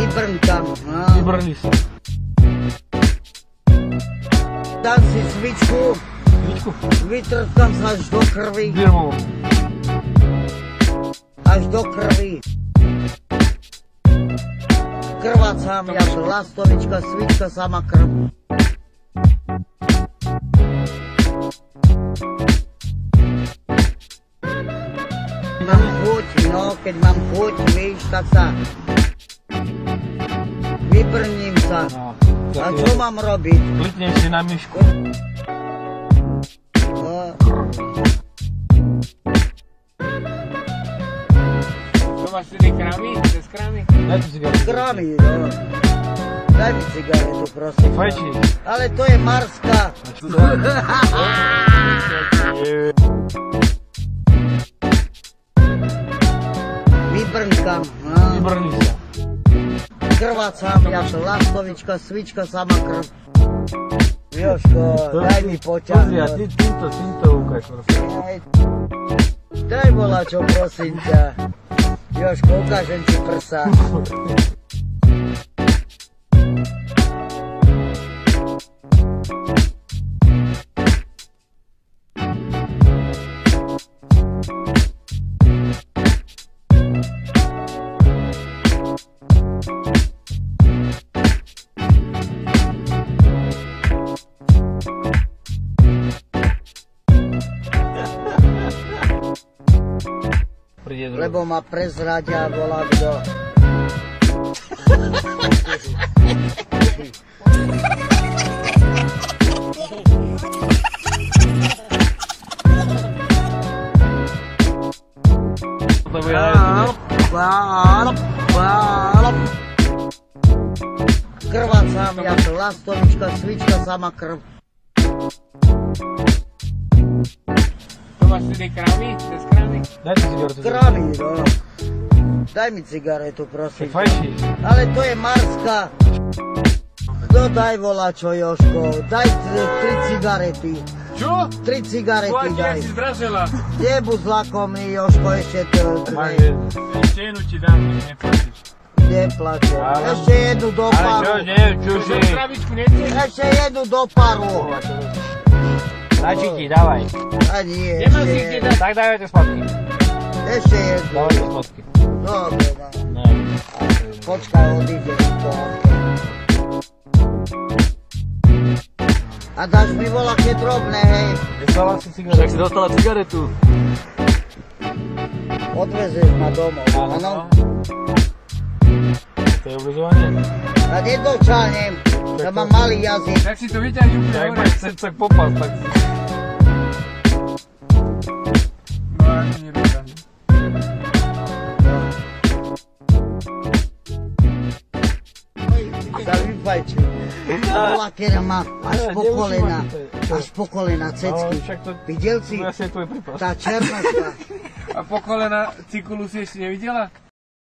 Vybrnkam. Vybrni sa. Dám si svičku. Svičku? Vytrtkam sa až do krvi. Birmovom. Až do krvi. Krvácam, jak lastovička, svička, sama krv. Mám chuť, no, keď mám chuť, víš, tak sa vybrním sa. No, a čo mám robiť? Klikneš si na myšku. No. To máš tedy kramy? Cez kramy? Daj tu cigaretu. Kramy, no. Daj mi cigaretu, prosím. Fajčí. Ale to je Marska. Vybrnkam. Vybrni sa. Krvácam, jak lastovička, svička, sama krv. Jožko, daj mi poťahnuť. Pozri, a ty týmto ukáž, prosím. Daj volačo, prosím ťa. Jožko, ukážem ti prsa. Lebo ma prezradia, volá kto. Krvácam, jak lastovička, svička, sama krv. To máš tedy kramy? Cez kramy? Daj tu cigaretu. Kramy, no. Daj mi cigaretu, prosím. Fajčí. Ale to je Marska. No daj volačo, Jožko. Daj 3 cigarety. Čo? 3 cigarety Platia, daj. si zdražela. Nebuď zlakomný, Jožko, ešte Máš dve. jednu. Ešte jednu ti dám, nech neplatíš. Neplačem. Áno. Ešte jednu do Ale čo, paru. nie, čo si? Čo, krabičku nechceš? Ešte jednu do paru. Stačí ti, dávaj. A nie, Nemáš ešte si kde jednu. dať. Tak dávajte spotky. Ešte jednu. Dávajte spotky. Dobre, no. No. Počkaj, odíde to. A dáš mi voľaké drobné, hej. Dostala si cigaretu. Však si dostala cigaretu. Odvezeš ma domov, áno? To je obľuzovanie? A nedočanem, že mám malý jazyk. Tak si to vyťahni úplne Tak hore. máš srdce popas, tak si... No ani nedoťahni. Sa vyfajčil. Volakera má až po kolena. Až po kolena, cecky. Videl si? To je tvoj prípad. Tá černoška. A po kolena cikulu si ešte nevidela?